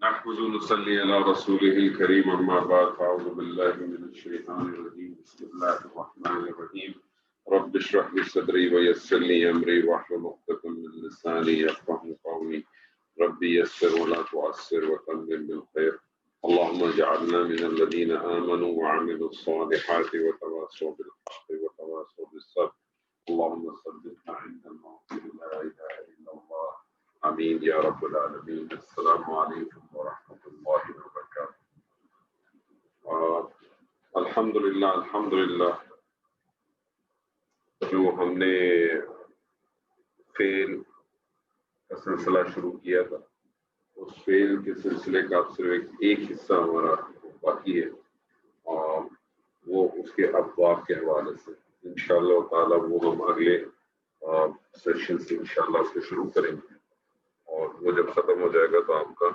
نحمد ونصلي على رسوله الكريم أما بعد فأعوذ بالله من الشيطان الرجيم بسم الله الرحمن الرحيم رب اشرح لي صدري ويسر لي أمري واحلل عقدة من لساني يفقهوا قولي ربي يسر ولا تعسر وتمم بالخير اللهم اجعلنا من الذين آمنوا وعملوا الصالحات وتواصوا بالحق وتواصوا بالصبر اللهم ثبتنا عند الموت لا إله إلا الله آمین یا رب العالمین. السلام علیکم ورحمۃ اللہ وبرکاتہ. الحمدللہ جو ہم نے فعل کا سلسلہ شروع کیا تھا اس فعل کے سلسلے کا اب صرف ایک حصہ ہمارا باقی ہے اور وہ اس کے ابواب کے حوالے سے انشاءاللہ تعالی وہ ہم اگلے سیشن سے انشاءاللہ اس کو شروع کریں گے اور وہ جب ختم ہو جائے گا تو آپ کا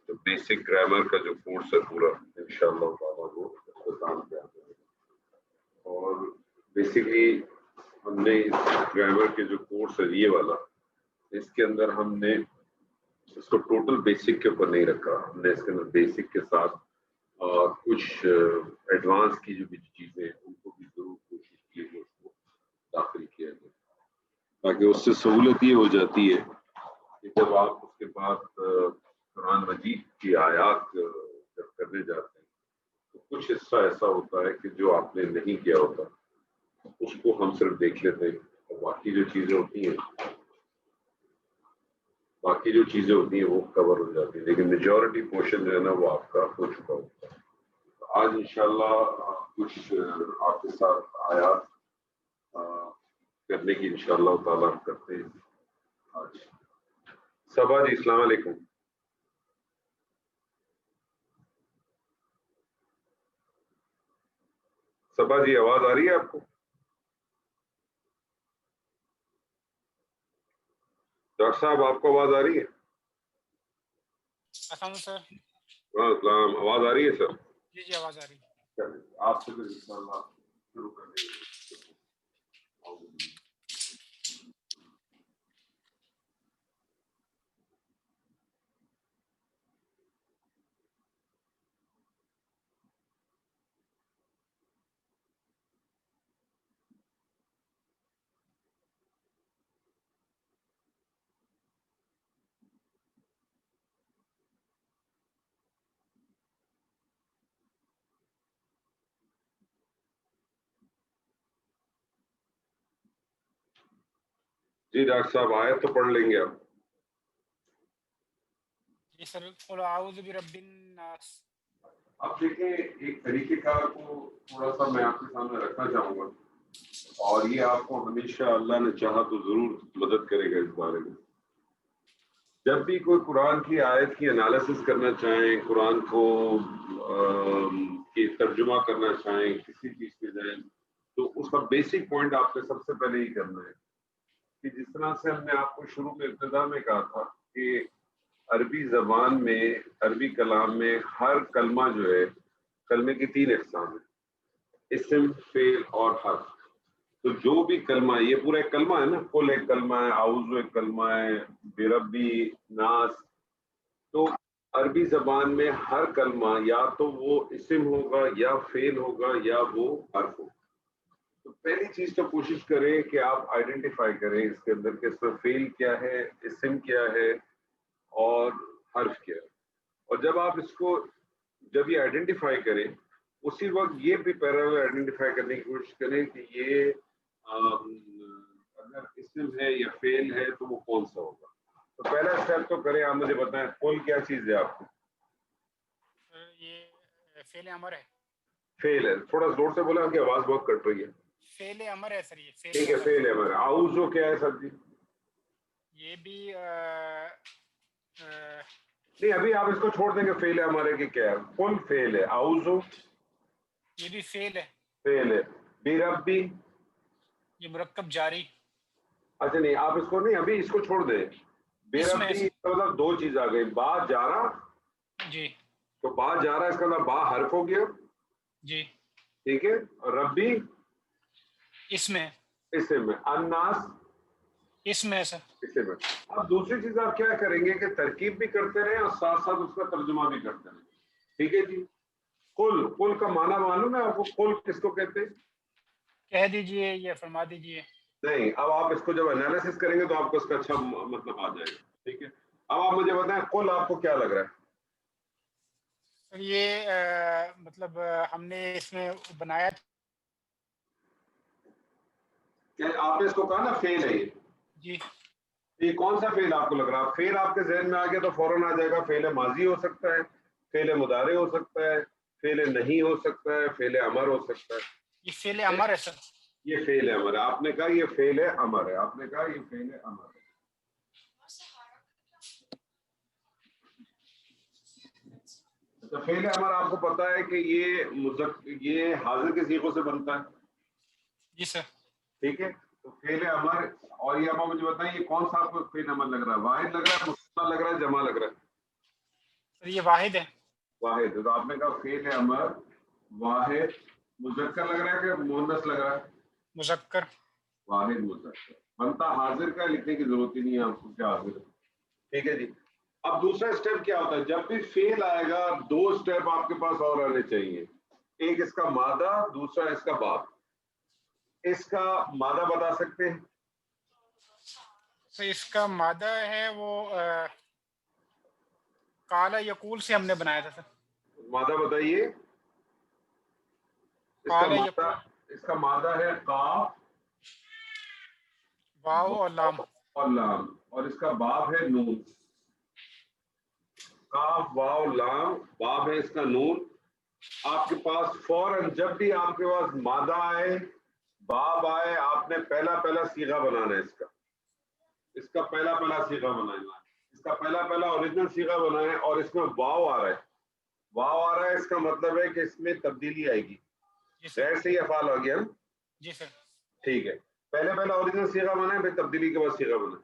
جو بیسک گرامر کا جو کورس ہے پورا انشاءاللہ تعالیٰ وہ اختتام پہ آ جائے گا. اور بیسکلی ہم نے گرامر کے جو کورس ہے یہ والا اس کے اندر ہم نے اس کو ٹوٹل بیسک کے اوپر نہیں رکھا. ہم نے اس کے اندر بیسک کے ساتھ کچھ ایڈوانس کی جو بھی چیزیں ہیں ان کو بھی ضرور کوشش کی ہے اس کو داخل کیا جائے تاکہ اس سے سہولت یہ ہو جاتی ہے کہ جب آپ اس کے بعد قرآن مجید کی آیات جب کرنے جاتے ہیں تو کچھ حصہ ایسا ہوتا ہے کہ جو آپ نے نہیں کیا ہوتا اس کو ہم صرف دیکھ لیتے ہیں اور باقی جو چیزیں ہوتی ہیں وہ کور ہو جاتی ہیں لیکن میجورٹی پورشن جو ہے نا وہ آپ کا ہو چکا ہوتا ہے. آج انشاءاللہ کچھ آپ کے ساتھ آیات کرنے کی انشاءاللہ تعالیٰ کرتے ہیں. آج صبا جی السلام علیکم. صبا جی آواز آ رہی ہے آپ کو؟ ڈاکٹر صاحب آپ کو آواز آ رہی ہے؟ السلام سر. السلام. آواز آ رہی ہے سر؟ جی آواز آ رہی ہے. آپ سے پھر انشاءاللہ شروع کر دیں گے. جی ڈاکٹر صاحب آیت تو پڑھ لیں گے آپ؟ جی سر. قل اعوذ برب الناس. اب دیکھیں ایک طریقہ کار کو تھوڑا سا میں آپ کے سامنے رکھنا چاہوں گا اور یہ آپ کو ہمیشہ اللہ نے چاہا تو ضرور مدد کرے گا اس بارے میں. جب بھی کوئی قرآن کی آیت کی انالیسس کرنا چاہیں قرآن کو کی ترجمہ کرنا چاہیں کسی چیز کے ذریعے تو اس کا بیسک پوائنٹ آپ کو سب سے پہلے ہی کرنا ہے کہ جس طرح سے ہم نے آپ کو شروع میں ابتدا میں کہا تھا کہ عربی زبان میں عربی کلام میں ہر کلمہ جو ہے کلمے کی 3 اقسام ہیں: اسم، فعل اور حرف. تو جو بھی کلمہ یہ پورا ایک کلمہ ہے نا، قل ایک کلمہ ہے، اعوذ ایک کلمہ ہے، بربی، ناس. تو عربی زبان میں ہر کلمہ یا تو وہ اسم ہوگا یا فعل ہوگا یا وہ حرف ہوگا. تو پہلی چیز تو کوشش کریں کہ آپ آئیڈینٹیفائی کریں اس کے اندر کہ اس میں فعل کیا ہے، اسم کیا ہے اور حرف کیا ہے. اور جب آپ اس کو جب یہ آئیڈینٹیفائی کریں اسی وقت یہ بھی پیرالل آئیڈینٹیفائی کرنے کی کوشش کریں کہ یہ اگر اسم ہے یا فعل ہے تو وہ کون سا ہوگا. تو پہلا اسٹیپ تو کریں، آپ مجھے بتائیں قل کیا چیز ہے آپ کو؟ یہ فعل امر ہے. فعل ہے. تھوڑا زور سے بولیں، آپ کی آواز بہت کٹ رہی ہے. فعل امر ہے سر. یہ ٹھیک ہے فعل امر. اعوذ کیا ہے سر جی؟ یہ بھی نہیں ابھی آپ اس کو چھوڑ دیں گے فعل ہمارے کی کیا ہے. قل فعل ہے، اعوذ یہ بھی فعل ہے. فعل ہے. بربی یہ مرکب جاری. اچھا نہیں آپ اس کو نہیں ابھی اس کو چھوڑ دیں. بربی مطلب 2 چیز آ گئی. با جارا. جی. تو با جارا اس کا مطلب با حرف ہو گیا. جی ٹھیک ہے. اور ربی اس میں اسم میں. الناس اس میں سر. اسے میں اب دوسری چیز آپ کیا کریں گے کہ ترکیب بھی کرتے رہیں اور ساتھ ساتھ اس کا ترجمہ بھی کرتے رہیں. ٹھیک ہے جی. قل کا معنی معلوم ہے آپ کو؟ قل کس کو کہتے ہیں؟ کہہ دیجئے یا فرما دیجئے. نہیں، اب آپ اس کو جب انالیسس کریں گے تو آپ کو اس کا اچھا مطلب آ جائے گا. ٹھیک ہے. اب آپ مجھے بتائیں قل آپ کو کیا لگ رہا ہے؟ سر یہ مطلب ہم نے اس میں بنایا. کہ آپ نے اس کو کہا نا فعل ہے جی. یہ کون سا فعل آپ کو لگ رہا ہے؟ فعل آپ کے ذہن میں آ گیا تو فوراً آ جائے گا. فعل ماضی ہو سکتا ہے، فعل مضارع ہو سکتا ہے، فعل نہیں ہو سکتا ہے، فعل امر ہو سکتا ہے. یہ فعل امر ہے سر. یہ فعل امر ہے. آپ نے کہا یہ فعل امر ہے. آپ نے کہا یہ فعل امر ہے. تو فعل امر آپ کو پتا ہے کہ یہ حاضر کے صیغوں سے بنتا ہے. جی سر. ٹھیک ہے. تو فعل امر اور یہ اب مجھے بتائیں یہ کون سا آپ کو فعل امر لگ رہا ہے؟ واحد لگ رہا ہے، مثنیٰ لگ رہا ہے، جمع لگ رہا ہے؟ سر یہ واحد ہے. واحد. تو آپ نے کہا فعل امر واحد مذکر لگ رہا ہے کہ مؤنث لگ رہا ہے؟ مذکر. واحد مذکر بنتا حاضر کا. لکھنے کی ضرورت ہی نہیں ہے آپ کو کیا حاضر ہے. ٹھیک ہے جی. اب دوسرا اسٹیپ کیا ہوتا ہے؟ جب بھی فعل آئے گا دو اسٹیپ آپ کے پاس اور آنے چاہیے. ایک اس کا مادہ، دوسرا اس کا باب. اس کا مادہ بتا سکتے ہیں؟ سر اس کا مادہ ہے وہ کالا یقول سے ہم نے بنایا تھا سر. مادہ بتائیے. کالا یقول. اس کا مادہ ہے قاف، واو اور لام. اور لام. اور اس کا باب ہے نون. قاف واو لام، باب ہے اس کا نون. آپ کے پاس فوراً جب بھی آپ کے پاس مادہ آئے، باب آئے، آپ نے پہلا صیغہ بنانا ہے. اس کا پہلا صیغہ بنانا ہے. اس کا پہلا اوریجنل صیغہ بنائیں. اور اس میں واو آ رہا ہے. واو آ رہا ہے اس کا مطلب ہے کہ اس میں تبدیلی آئے گی. جی سر. غیر صحیح افعال ہو گیا. جی سر. ٹھیک ہے. پہلا اوریجنل صیغہ بنائیں، پھر تبدیلی کے بعد صیغہ بنائیں.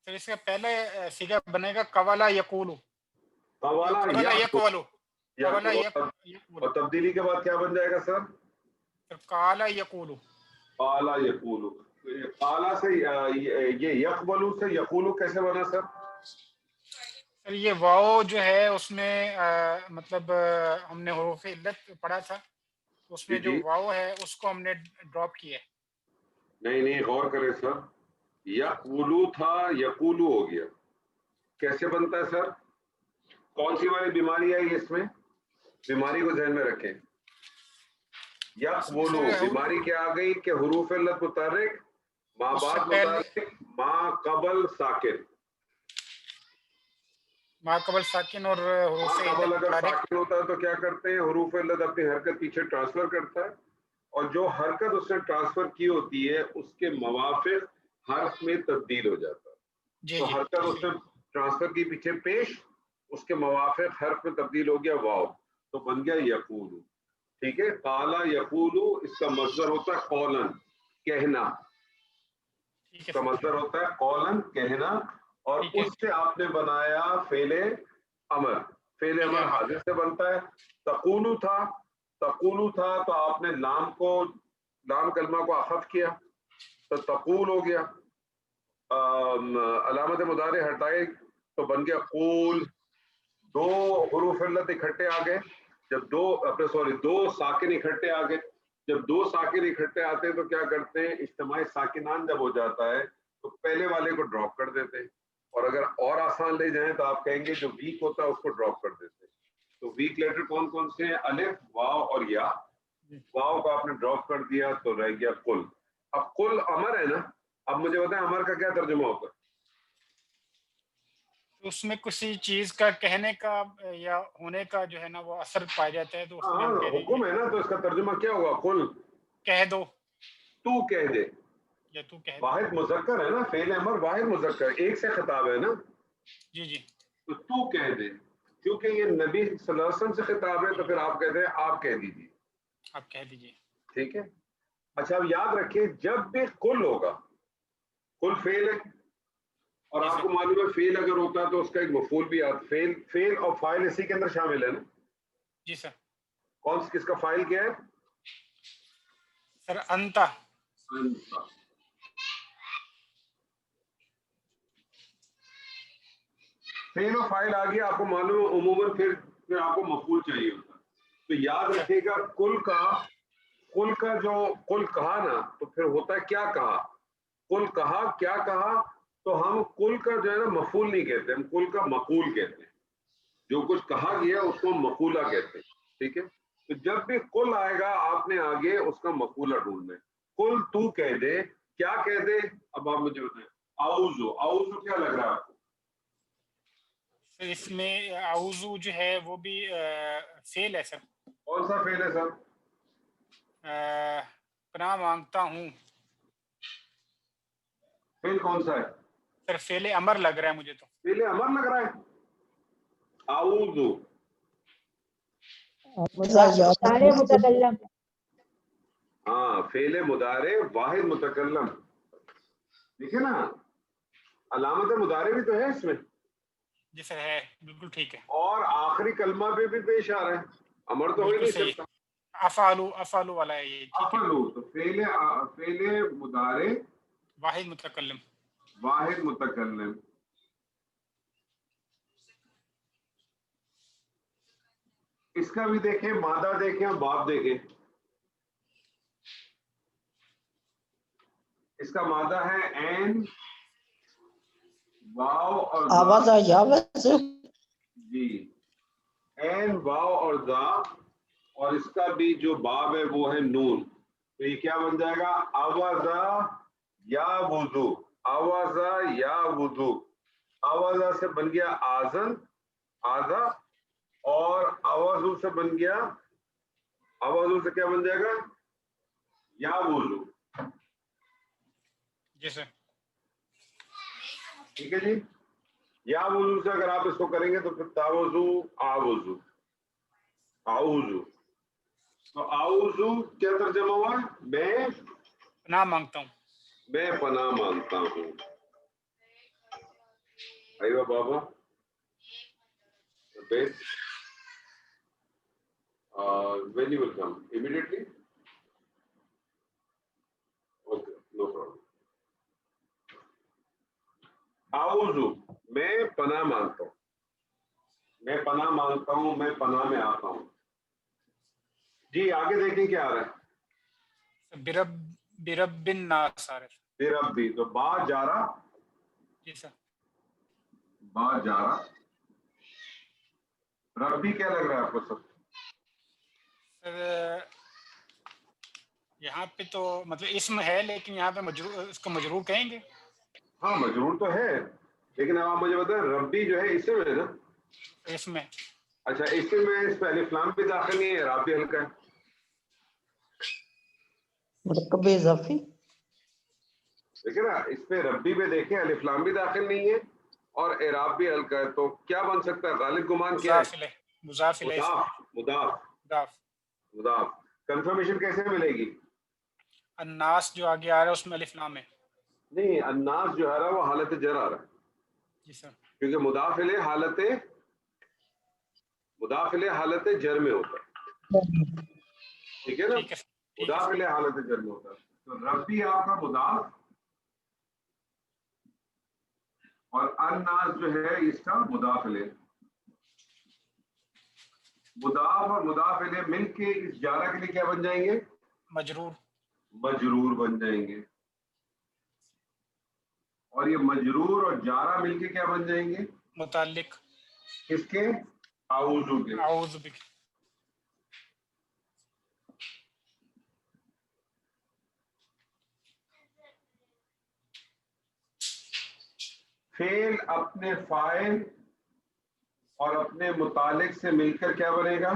سر اس کا پہلے صیغہ بنے گا قوالا یقولو. قوالا قوالا یقولو. قوالا اور یقولو. تبدیلی کے بعد کیا بن جائے گا سر؟ سر قالا یقولو. قالا یقولو. قالا سے یہ یقبلو سے یقولو کیسے بنا سر؟ سر یہ واو جو ہے اس میں مطلب ہم نے حروف علت پڑھا تھا، اس میں جو جی واو ہے اس کو ہم نے ڈراپ کیا ہے. نہیں غور کریں سر. یقولو تھا، یقولو ہو گیا. کیسے بنتا ہے سر؟ کون سی والی بیماری آئی اس میں؟ بیماری کو ذہن میں رکھیں. یقولو بیماری کیا آ گئی کہ حروف علت متحرک، ما اس سے بعد پہلے متحرک، ما قبل ساکن. ما قبل ساکن اور ما حروف قبل علت اگر متحرک. ساکن ہوتا ہے تو کیا کرتے ہیں؟ حروف علت اپنی حرکت پیچھے ٹرانسفر کرتا ہے، اور جو حرکت اس نے ٹرانسفر کی ہوتی ہے اس کے موافق حرف میں تبدیل ہو جاتا ہے. جی تو جی. حرکت اس نے ٹرانسفر کی پیچھے پیش، اس کے موافق حرف میں تبدیل ہو گیا واو، تو بن گیا یقولو. ٹھیک ہے. قالا یقولو اس کا مصدر ہوتا ہے قولن، کہنا. ٹھیک اس ہے کا سر. مصدر ہوتا ہے قولن، کہنا. اور ٹھیک ہے. اس سے آپ نے بنایا فعل امر. فعل امر حاضر سے بنتا ہے. تقولو تھا تو آپ نے لام کلمہ کو اخف کیا تو تقول ہو گیا. علامت مضارع ہٹائے تو بن گیا قول. دو حروف علت اکٹھے آ گئے. جب دو ساکن اکٹھے آ گئے. جب دو ساکن اکٹھے آتے ہیں تو کیا کرتے ہیں؟ اجتماعی ساکنان جب ہو جاتا ہے تو پہلے والے کو ڈراپ کر دیتے ہیں. اور اگر اور آسان لے جائیں تو آپ کہیں گے جو ویک ہوتا ہے اس کو ڈراپ کر دیتے ہیں. تو ویک لیٹر کون سے ہیں؟ الف، واو اور یا. واو کو آپ نے ڈراپ کر دیا تو رہ گیا قل. اب قل امر ہے نا. اب مجھے بتائیں امر کا کیا ترجمہ ہوتا ہے؟ اس میں کسی چیز کا کہنے کا یا ہونے کا جو ہے نا وہ اثر پایا جاتا ہے، تو اس میں ہم کہہ دیں گے حکم ہے نا. تو اس کا ترجمہ کیا ہوگا؟ قل کہہ دو تو کہہ دے. یا تو کہہ دو. واحد مذکر ہے نا. فعل امر واحد مذکر، ایک سے خطاب ہے نا. جی جی. تو کہہ دے. کیونکہ یہ نبی صلی اللہ علیہ وسلم سے خطاب ہے تو پھر آپ کہتے ہیں آپ کہہ دیجیے. آپ کہہ دیجیے. ٹھیک ہے. اچھا اب یاد رکھیے جب بھی قل ہوگا، قل فعل ہے اور آپ کو معلوم ہے فعل اگر ہوتا ہے تو اس کا ایک مفعول بھی آتا ہے. فعل اور فاعل اسی کے اندر شامل ہے نا. جی سر. کس کا فاعل کیا ہے؟ سر انتا. انتا. فعل و فاعل آ گیا, آپ کو معلوم ہے عموماً پھر آپ کو مفعول چاہیے ہوتا ہے. تو یاد رکھیے گا کل کا جو کل کہا نا, تو پھر ہوتا ہے کیا کہا, کل کہا کیا کہا, تو ہم کل کا جو ہے نا مفعول نہیں کہتے, ہم کل کا مقول کہتے ہیں. جو کچھ کہا گیا اس کو مقولہ کہتے ہیں. ٹھیک ہے, تو جب بھی کل آئے گا آپ نے آگے اس کا مقولہ ڈھونڈنا ہے. کل تو کہہ دے, کیا کہہ دے, اب آپ مجھے بتائیں. اعوذ کیا لگ رہا ہے آپ کو؟ سر اس میں اعوذ جو ہے وہ بھی فعل ہے سر. کون سا فعل ہے سر؟ پناہ مانگتا ہوں. فعل کون سا ہے سر فعل امر لگ رہا ہے مجھے تو. فعل امر لگ رہا ہے. اعوذ مضارع متکلم. ہاں فعل مضارع واحد متکلم. دیکھیں نا علامت مضارع بھی تو ہے اس میں. جی سر ہے, بالکل ٹھیک ہے. اور آخری کلمہ پہ بھی پیش آ رہا ہے, امر تو ہو ہی بالکل نہیں صحیح. سکتا. افعلو والا ہے یہ, ٹھیک ہے. افعلوا تو فعل مضارع واحد متکلم. واحد متکلم. اس کا بھی دیکھیں, مادہ دیکھیں اور باب دیکھیں. اس کا مادہ ہے عین واو اور آواز آئی ویسے. جی عین واو اور ذا, اور اس کا بھی جو باب ہے وہ ہے نون. تو یہ کیا بن جائے گا؟ آوازا یا وضو, آوازا یا وضو. آوازا سے بن گیا آزن آزا, اور آوازو سے بن گیا, آوازو سے کیا بن جائے گا؟ یا وضو. جی سر. ٹھیک ہے جی. یا وضو سے اگر آپ اس کو کریں گے تو پھر تاوضو آوضو آوضو. تو آوضو کیا ترجمہ ہوا؟ میں پناہ مانگتا ہوں. میں پناہ مانگتا ہوں. ایوہ بابا when you will come immediately. Okay, no problem. آوضو میں پناہ مانگتا ہوں, میں پناہ مانگتا ہوں, میں پناہ میں آتا ہوں. جی آگے دیکھیں کیا آ رہا ہے. برب الناس آ رہا ہے. پھر اب بھی تو با جارا, جی سر. با جارا. ربی کیا لگ رہا ہے آپ کو سب؟ سر یہاں پہ تو مطلب اسم ہے, لیکن یہاں پہ مجرور, اس کو مجرور کہیں گے. ہاں مجرور تو ہے, لیکن اب آپ مجھے بتائیں ربی جو ہے اسم ہے نا. اسم ہے. اچھا اسم میں اس پہ الف لام بھی داخل نہیں ہے, اعراب بھی ہلکا ہے. مرکب اضافی. دیکھیں نا اس پہ ربی پہ دیکھیں الف لام بھی داخل نہیں ہے اور اعراب بھی ہلکا ہے, تو کیا بن سکتا ہے؟ غالب گمان کیا ہے؟ مضاف الیہ. مضاف. مضاف. کنفرمیشن کیسے ملے گی؟ الناس جو آگے آ رہا ہے اس میں الف لام ہے. نہیں, الناس جو ہے وہ حالت جر آ رہا ہے. جی سر. کیونکہ مضاف الیہ حالت جر میں ہوتا ہے. ٹھیک ہے نا, ٹھیک ہے. مضاف الیہ حالت جر میں ہوتا ہے. تو ربی آپ کا مضاف اور الناس جو ہے اس کا مضاف الیہ. مضاف اور مضاف الیہ مل کے اس جارہ کے لیے کیا بن جائیں گے؟ مجرور. مجرور بن جائیں گے. اور یہ مجرور اور جارہ مل کے کیا بن جائیں گے؟ متعلق. کس کے؟ اعوذ کے. اعوذ بک. فعل اپنے فاعل اور اپنے متعلق سے مل کر کیا بنے گا؟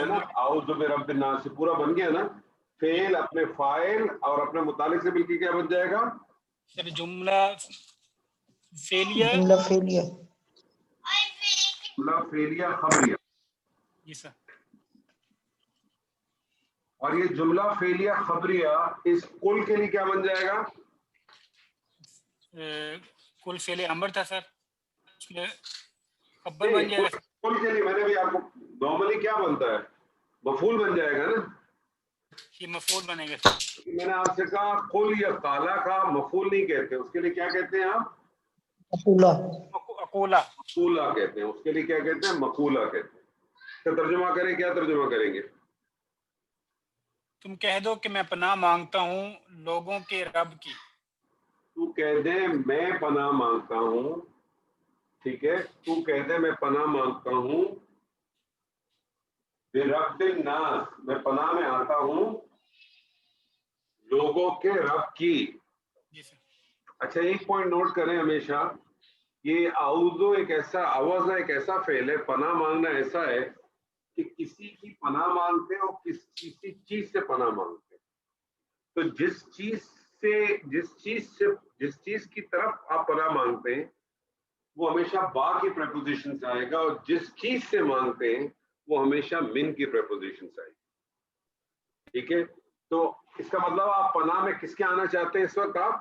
نا اعوذ برب الناس سے پورا بن گیا نا. فعل اپنے فاعل اور اپنے متعلق سے مل کے کیا بن جائے گا؟ سر جملہ فعلیہ. جملہ فعلیہ. جملہ فعلیہ خبریہ. جی سر. اور یہ جملہ فعلیہ خبریہ اس کل کے لیے کیا بن جائے گا؟ کل فعل امر تھا سر, اس میں خبر بن جائے گا. کل کے لیے میں نے بھی آپ کو نارملی کیا بنتا ہے؟ مفعول بن جائے گا نا. یہ مفعول بنے گا. میں نے آپ سے کہا قل یا قالا کا مفعول نہیں کہتے, اس کے لیے کیا کہتے ہیں آپ؟ مقولہ. اقولا. مقولہ کہتے ہیں. اس کے لیے کیا کہتے ہیں؟ مقولہ کہتے ہیں. تو ترجمہ کریں, کیا ترجمہ کریں گے؟ تم کہہ دو کہ میں پناہ مانگتا ہوں لوگوں کے رب کی. تو کہہ دیں میں پناہ مانگتا ہوں, ٹھیک ہے, تو کہہ دیں میں پناہ مانگتا ہوں برب الناس, میں پناہ میں آتا ہوں لوگوں کے رب کی. جی سر. اچھا ایک پوائنٹ نوٹ کریں ہمیشہ, یہ اعوذ ایک ایسا عوض ہے, ایک ایسا فعل ہے, پناہ مانگنا ایسا ہے کہ کسی کی پناہ مانگتے ہیں اور کسی چیز سے پناہ مانگتے ہیں. تو جس چیز کی طرف آپ پناہ مانگتے ہیں وہ ہمیشہ با کی پریپوزیشن سے آئے گا, اور جس چیز سے مانگتے ہیں وہ ہمیشہ من کی پریپوزیشن سے آئے گی. ٹھیک ہے, تو اس کا مطلب آپ پناہ میں کس کے آنا چاہتے ہیں اس وقت؟ آپ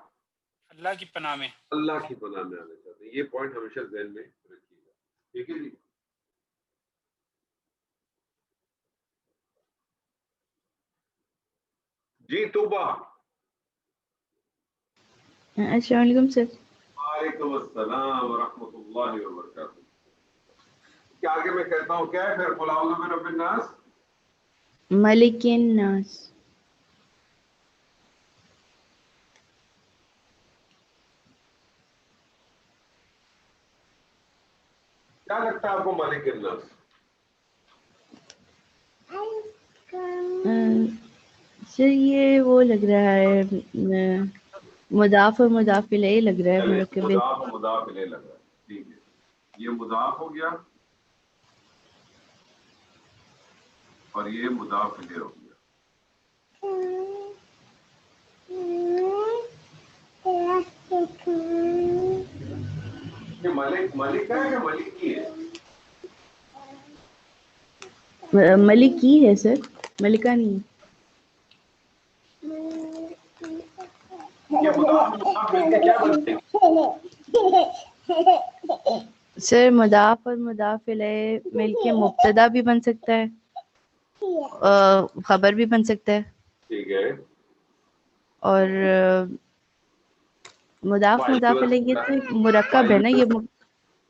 اللہ کی پناہ میں. اللہ کی پناہ میں آنا چاہتے ہیں. یہ پوائنٹ ہمیشہ ذہن میں رکھیے گا. ٹھیک ہے جی. جی توبہ. السلام علیکم سر. وعلیکم السلام ورحمۃ اللہ وبرکاتہ. کیا آگے میں کہتا ہوں کیا ہے پھر؟ قل اعوذ برب الناس, ملک الناس. کیا لگتا ہے آپ کو ملک الناس؟ سر یہ وہ لگ رہا ہے مضاف اور مضاف الیہ لگ رہا ہے مرکب. مضاف و مضاف الیہ لگ رہا ہے. ٹھیک ہے, یہ مضاف ہو گیا اور یہ مضاف الیہ ہو گیا. یہ ملک ہے کہ ملک کی ہے؟ ملک کی ہے سر, ملکہ نہیں. یہ مضاف مضاف مل کے کیا بنتے ہیں؟ سر مضاف اور مضاف الیہ مل کے مبتدا بھی بن سکتا ہے, خبر بھی بن سکتا ہے, ٹھیک ہے, اور مضاف مضاف الیہ یہ تو مرکب ہے نا یہ.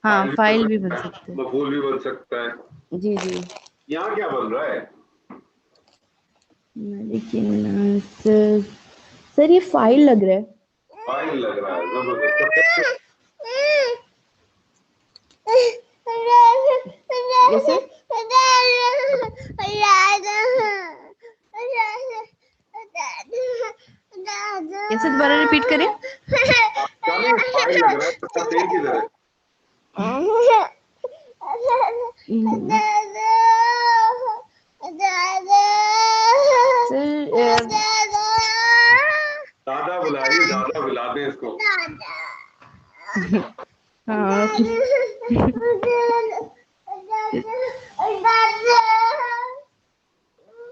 ہاں فائل بھی بن سکتا ہے, مفعول بھی بن سکتا ہے. جی جی. یہاں کیا بن رہا ہے؟ لیکن سر یہ فائل لگ رہا ہے. فائل لگ رہا ہے, زبردست. ایسے دوبارہ ریپیٹ کریں. فائل لگ رہا ہے تفصیل کی طرح. دادا بلائیے, دادا بلا دیں اس کو.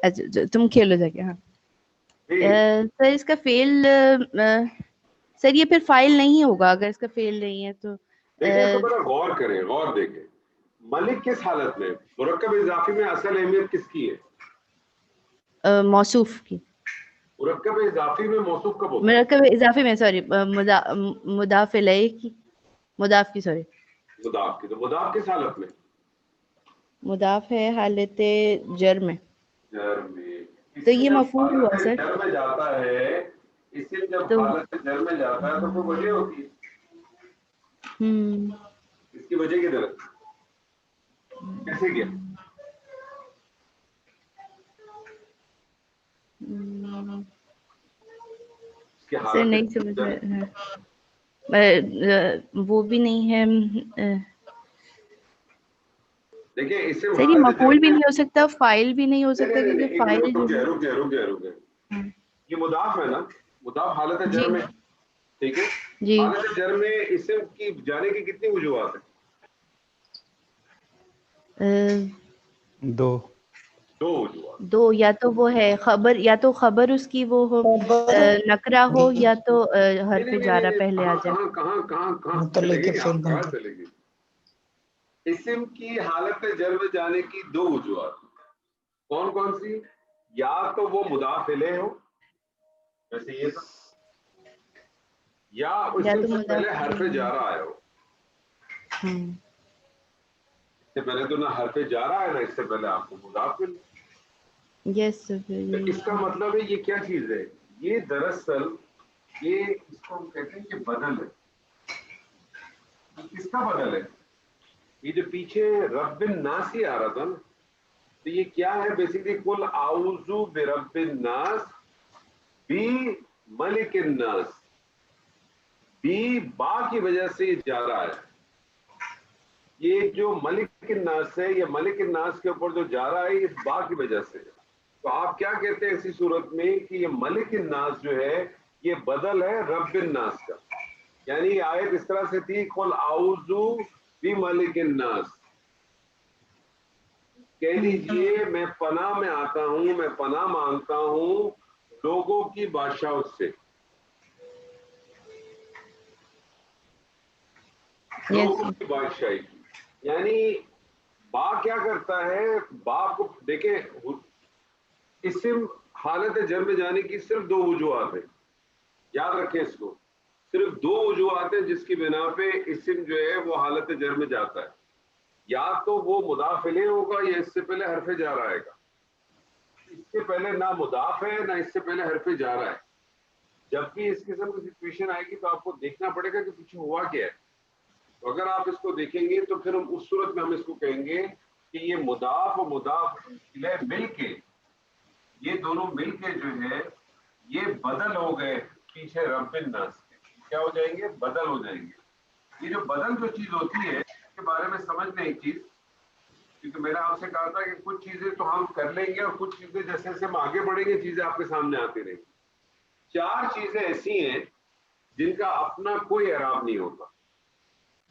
اچھا تم کھیلو جا کے. ہاں سر اس کا فیل, سر یہ پھر فائل نہیں ہوگا اگر اس کا فیل نہیں ہے تو. دیکھیں ذرا غور کریں, غور دیکھیں. ملک کس حالت میں؟ مرکب اضافی میں اصل اہمیت کس کی ہے؟ موصوف کی. مرکب اضافی میں موصوف کب ہوتا ہے؟ مرکب اضافی میں سوری مضاف الیہ کی, مضاف کی سوری مضاف کی. تو مضاف کس حالت میں؟ مضاف ہے حالت جر میں. جر میں. تو یہ مفعول ہوا سر. جر میں جاتا ہے, اسم جب تو حالت جر میں جاتا ہے تو کوئی وجہ ہوتی ہے. اس کی وجہ کی طرف کیسے کیا؟ سر نہیں سمجھ وہ بھی نہیں ہے. دیکھیں اسے سر یہ مفعول بھی نہیں ہو سکتا, فائل بھی نہیں ہو سکتا, کیونکہ فائل جو رک یہ مضاف ہے نا, مضاف حالت جر میں. ٹھیک ہے, جی حالت جر میں اسم کی جانے کی کتنی وجوہات ہیں؟ دو وجوہات. دو, یا تو وہ ہے خبر, یا تو خبر اس کی وہ ہو نکرہ ہو, یا تو حرف جارہ پہلے آ جائے. کہاں متعلق فعل بن چلے گی؟ اسم کی حالت جر میں جانے کی دو وجوہات. کون کون سی؟ یا تو وہ مضاف الیہ ہو، ویسے یہ تھا، یا اسم سے پہلے حرف جارہ آیا ہو. اس سے پہلے تو نہ حرف جارہ ہے نہ اس سے پہلے آپ کو مضاف الیہ. یس اس کا مطلب ہے یہ کیا چیز ہے؟ یہ دراصل یہ اس کو ہم کہتے ہیں کہ بدل ہے. کس کا بدل ہے؟ یہ جو پیچھے رب الناس ہی آ رہا تھا نا، تو یہ کیا ہے بیسیکلی؟ قل اعوذ برب الناس بی ملک الناس. بی با کی وجہ سے یہ جا رہا ہے. یہ جو ملک الناس ہے، یہ ملک الناس کے اوپر جو جا رہا ہے اس با کی وجہ سے. تو آپ کیا کہتے ہیں ایسی صورت میں کہ یہ ملک الناس جو ہے یہ بدل ہے رب الناس کا. یعنی یہ آیت اس طرح سے تھی قل اعوذ بملک الناس، کہہ دیجئے میں پناہ میں آتا ہوں، میں پناہ مانگتا ہوں لوگوں کی بادشاہت سے. لوگوں کی بادشاہی کی. یعنی با کیا کرتا ہے؟ با کو دیکھیں، اسم حالت جر میں جانے کی صرف دو وجوہات ہیں، یاد رکھیں اس کو. صرف دو وجوہات ہیں جس کی بنا پہ اسم جو ہے وہ حالت جر میں جاتا ہے. یا تو وہ مضاف الیہ ہوگا یا اس سے پہلے حرف جار آئے گا. اس سے پہلے نہ مضاف ہے نہ اس سے پہلے حرف جار ہے. جب بھی اس قسم کی سچویشن آئے گی تو آپ کو دیکھنا پڑے گا کہ پیچھے ہوا کیا ہے. تو اگر آپ اس کو دیکھیں گے تو پھر ہم اس صورت میں ہم اس کو کہیں گے کہ یہ مضاف و مضاف الیہ مل کے، یہ دونوں مل کے جو ہے یہ بدل ہو گئے پیچھے رب الناس کے. کیا ہو جائیں گے؟ بدل ہو جائیں گے. یہ جو بدل جو چیز ہوتی ہے اس کے بارے میں سمجھ لیں ایک چیز، کیونکہ میں نے آپ سے کہا تھا کہ کچھ چیزیں تو ہم کر لیں گے اور کچھ چیزیں جیسے جیسے ہم آگے بڑھیں گے چیزیں آپ کے سامنے آتی رہیں گی. 4 چیزیں ایسی ہیں جن کا اپنا کوئی اعراب نہیں ہوتا.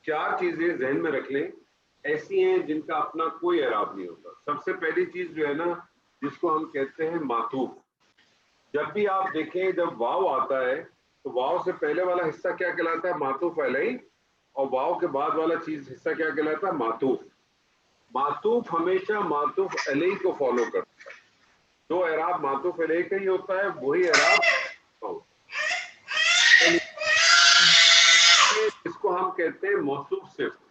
4 چیزیں ذہن میں رکھ لیں ایسی ہیں جن کا اپنا کوئی اعراب نہیں ہوتا. سب سے پہلی چیز جو ہے نا جس کو ہم کہتے ہیں معطوف. جب بھی آپ دیکھیں جب واو آتا ہے تو واو سے پہلے والا حصہ کیا کہلاتا ہے؟ معطوف علیہ. اور واو کے بعد والا چیز حصہ کیا کہلاتا ہے؟ معطوف. معطوف ہمیشہ معطوف علیہ کو فالو کرتا ہے. جو اعراب معطوف علیہ کا ہی ہوتا ہے وہی اعراب. اس کو ہم کہتے ہیں موصوف صفت.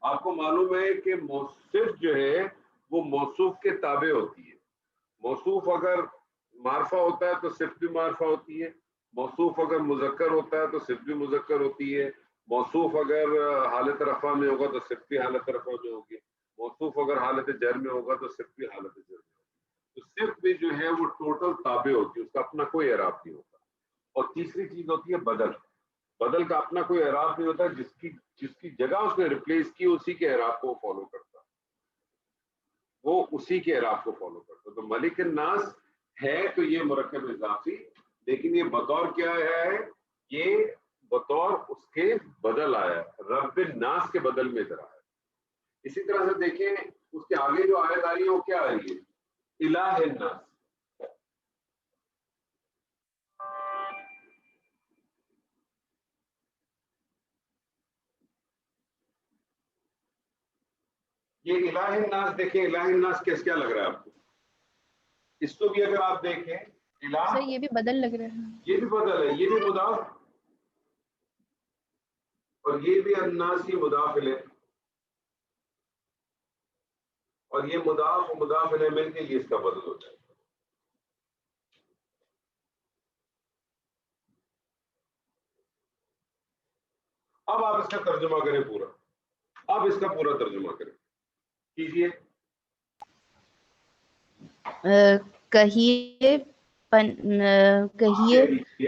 آپ کو معلوم ہے کہ صفت جو ہے وہ موصوف کے تابع ہوتی ہے. موصوف اگر معرفہ ہوتا ہے تو صفت بھی معرفہ ہوتی ہے. موصوف اگر مذکر ہوتا ہے تو صفت بھی مذکر ہوتی ہے. موصوف اگر حالت رفع میں ہوگا تو صفت بھی حالت رفع میں ہوگی. موصوف اگر حالت جر میں ہوگا تو صفت بھی حالت جر میں ہوگی. تو صفت بھی جو ہے وہ ٹوٹل تابع ہوتی ہے، اس کا اپنا کوئی اعراب نہیں ہوتا. اور تیسری چیز ہوتی ہے بدل. بدل کا اپنا کوئی اعراب نہیں ہوتا. جس کی جگہ اس نے ریپلیس کی اسی کے اعراب کو فالو کرتا، وہ اسی کے اعراب کو فالو کرتا. تو ملک الناس ہے تو یہ مرکب اضافی، لیکن یہ بطور کیا ہے؟ یہ بطور اس کے بدل آیا ہے. رب الناس کے بدل میں ادھر آیا. اسی طرح سے دیکھیں اس کے آگے جو آیت آ رہی ہے وہ کیا آ رہی ہے؟ الہ الناس. یہ الہ الناس دیکھیں، الہ الناس کیا لگ رہا ہے آپ کو؟ اس کو بھی اگر آپ دیکھیں الہ، سر یہ بھی بدل لگ رہا ہے. یہ بھی بدل ہے، یہ بھی مضاف اور یہ بھی الناس ہی مضاف الیہ. اور یہ مضاف و مضاف الیہ مل کے یہ اس کا بدل ہو جائے گا. اب آپ اس کا ترجمہ کریں پورا. اب اس کا پورا ترجمہ کریں، کیجئے. کہیے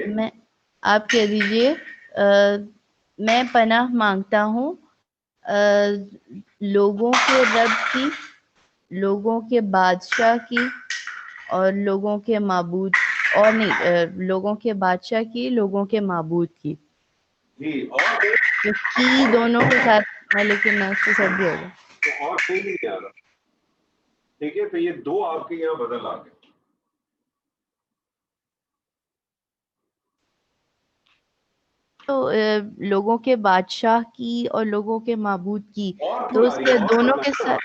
میں آپ کہہ دیجئے میں پناہ مانگتا ہوں لوگوں کے رب کی، لوگوں کے بادشاہ کی اور لوگوں کے معبود، اور نہیں لوگوں کے بادشاہ کی، لوگوں کے معبود کی. جی اور کی دونوں کے ساتھ ملک الناس کے ساتھ بھی ہوگا. تو اور کوئی نہیں آ رہا. ٹھیک ہے، تو یہ 2 آپ کے یہاں بدل آ گئے. تو لوگوں کے بادشاہ کی اور لوگوں کے معبود کی، اور تو اس کے دونوں کے ساتھ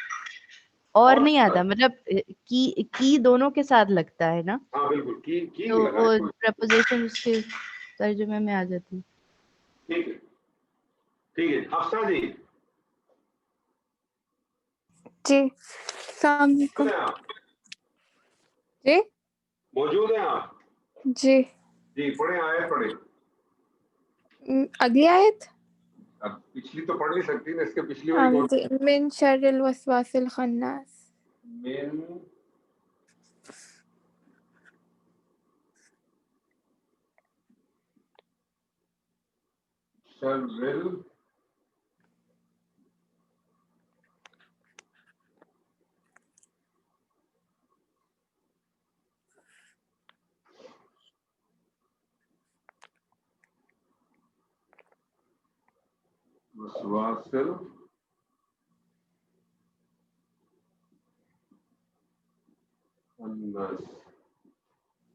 اور نہیں آتا, مطلب کی دونوں کے ساتھ لگتا ہے نا, ہاں بالکل کی تو وہ لگائیں. پریپوزیشن اس کے ترجمے میں آ جاتی. ٹھیک ہے ٹھیک ہے. حفصہ جی جی السلام علیکم. موجود ہیں آپ؟ جی موجود ہیں آپ؟ جی جی پڑھیں آیت پڑھیں. اگلی آیت. اب پچھلی تو پڑھ نہیں سکتی نا, اس کے پچھلی والی کون سی؟ من شر الوسواس الخناس. من شر الوسواس الخناس.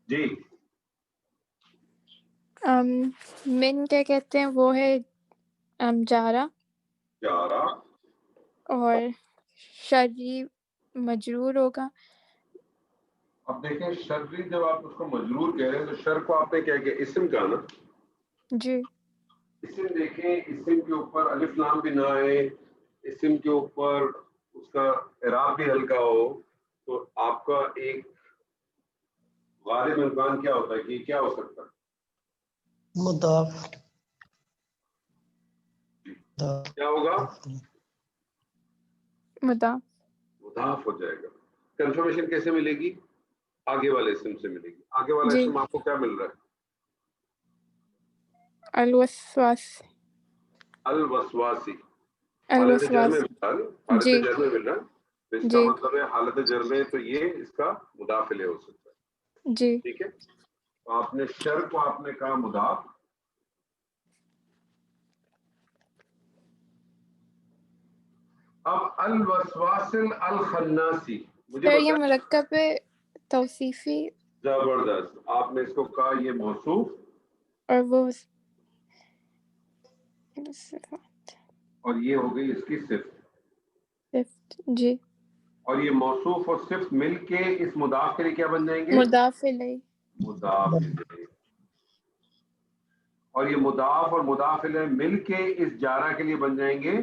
جی من کیا کہتے ہیں, وہ ہے جارا, جارا. اور شری مجرور ہوگا. اب دیکھیں شرری جب آپ اس کو مجرور کہہ رہے ہیں تو شر کو آپ نے کیا کیا, اسم کا نا. جی اسم دیکھیں, اسم کے اوپر الف لام بھی نہ آئے, اسم کے اوپر اس کا اعراب بھی ہلکا ہو, تو آپ کا ایک غالب امکان کیا ہوتا ہے کہ کیا ہو سکتا ہے؟ مضاف. کیا ہوگا؟ مضاف ہو جائے گا. کنفرمیشن کیسے ملے گی؟ آگے والے اسم سے ملے گی. آگے والا جی اسم آپ کو کیا مل رہا ہے؟ الوسواس. الوسواسی. حالت جر میں مل رہا ہے, حالت جی جر میں مل رہا ہے. تو اس کا جی مطلب ہے حالت جر میں تو یہ اس کا مداخلے ہو سکتا ہے. جی ٹھیک ہے, تو آپ نے شر کو آپ نے کہا مضاف. اب الوسواس الخناسی, مجھے سر یہ بتائیں. مرکب توصیفی زبردست, آپ نے اس کو کہا یہ موصوف, اور وہ اور یہ ہو گئی اس کی صفت. جی اور یہ موصوف اور صفت مل کے اس مضاف کے لیے کیا بن جائیں گے؟ مضاف الیہ. مضاف الیہ. اور یہ مضاف اور مضاف الیہ مل کے اس جارہ کے لیے بن جائیں گے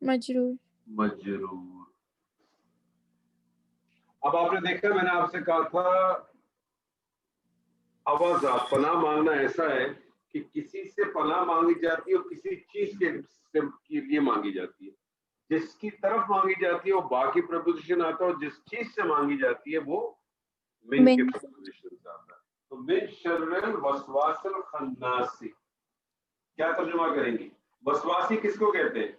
مجرور. مجرور. اب آپ نے دیکھا, میں نے آپ سے کہا تھا آواز پناہ مانگنا ایسا ہے کہ کسی سے پناہ مانگی جاتی ہے اور کسی چیز کے لیے مانگی جاتی ہے. جس کی طرف مانگی جاتی ہے وہ باقی پریپوزیشن آتا ہے, اور جس چیز سے مانگی جاتی ہے وہ من کے پریپوزیشن سے آتا ہے. تو من شر الوسواس الخناسی کیا ترجمہ کریں گی؟ وسواسی کس کو کہتے ہیں؟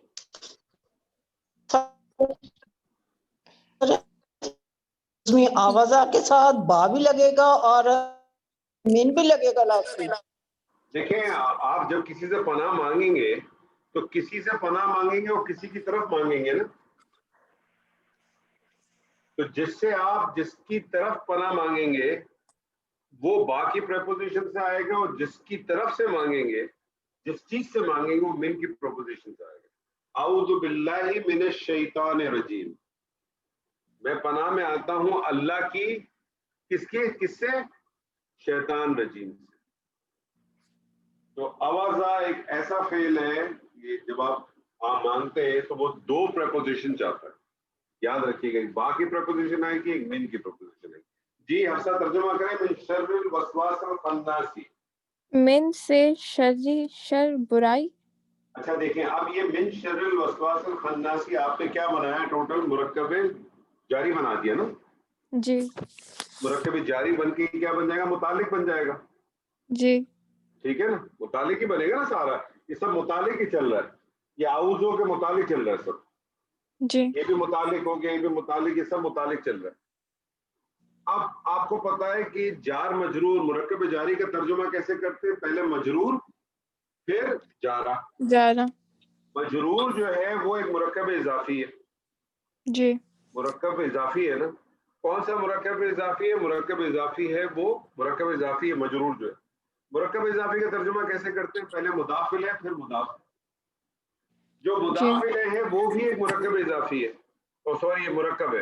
اس میں آوازہ کے ساتھ با بھی لگے گا اور مین بھی لگے گا لاسٹ میں. دیکھیں, آپ جب کسی سے پناہ مانگیں گے تو کسی سے پناہ مانگیں گے اور کسی کی طرف مانگیں گے نا. تو جس سے آپ جس کی طرف پناہ مانگیں گے وہ باقی پریپوزیشن سے آئے گا, اور جس کی طرف سے مانگیں گے, جس چیز سے مانگیں گے, وہ من کی پریپوزیشن سے آئے گا. اعوذ باللہ من الشیطان الرجیم, میں پناہ میں آتا ہوں اللہ کی کس سے؟ شیطان رجیم سے. تو اوازہ ایک ایسا فعل ہے, یہ جب آپ مانگتے ہیں تو وہ دو پریپوزیشن چاہتا ہے. یاد رکھیے گا, باقی پریپوزیشن آئے گی, ایک من کی پریپوزیشن آئے گی. جی حفصہ ترجمہ کریں. من شر الوسواس الخناسی. من سے شر برائی. اچھا دیکھیں, اب یہ من شر الوسواس الخناسی آپ نے کیا بنایا؟ ٹوٹل مرکب جاری بنا دیا نا. جی مرکب جاری بن کے کیا بن جائے گا؟ متعلق بن جائے گا. جی ٹھیک ہے نا, متعلق ہی بنے گا نا سارا. یہ سب متعلق ہی چل رہا ہے, یہ اعوذ کے متعلق چل رہا ہے سب. جی یہ بھی متعلق ہو گیا, یہ بھی متعلق, یہ سب متعلق چل رہا ہے. اب آپ کو پتا ہے کہ جار مجرور مرکب جاری کا ترجمہ کیسے کرتے ہیں؟ پہلے مجرور پھر جارا. جارا. مجرور جو ہے وہ ایک مرکب اضافی ہے. جی مرکب اضافی ہے نا. کون سا مرکب اضافی ہے؟ مرکب اضافی ہے وہ مرکب اضافی ہے مجرور جو ہے. مرکب اضافی کا ترجمہ کیسے کرتے ہیں؟ پہلے مضاف الیہ پھر مضاف. جو جی مضاف الیہ ہے وہ بھی ایک مرکب اضافی ہے, سوری یہ مرکب ہے.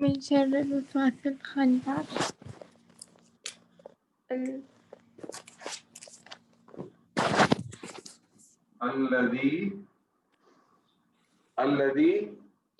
من شر الوسواس الخناس الذي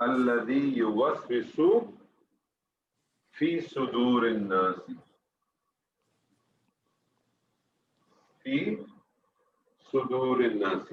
الذي يوسوس في صدور الناس، في صدور الناس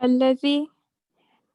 الذي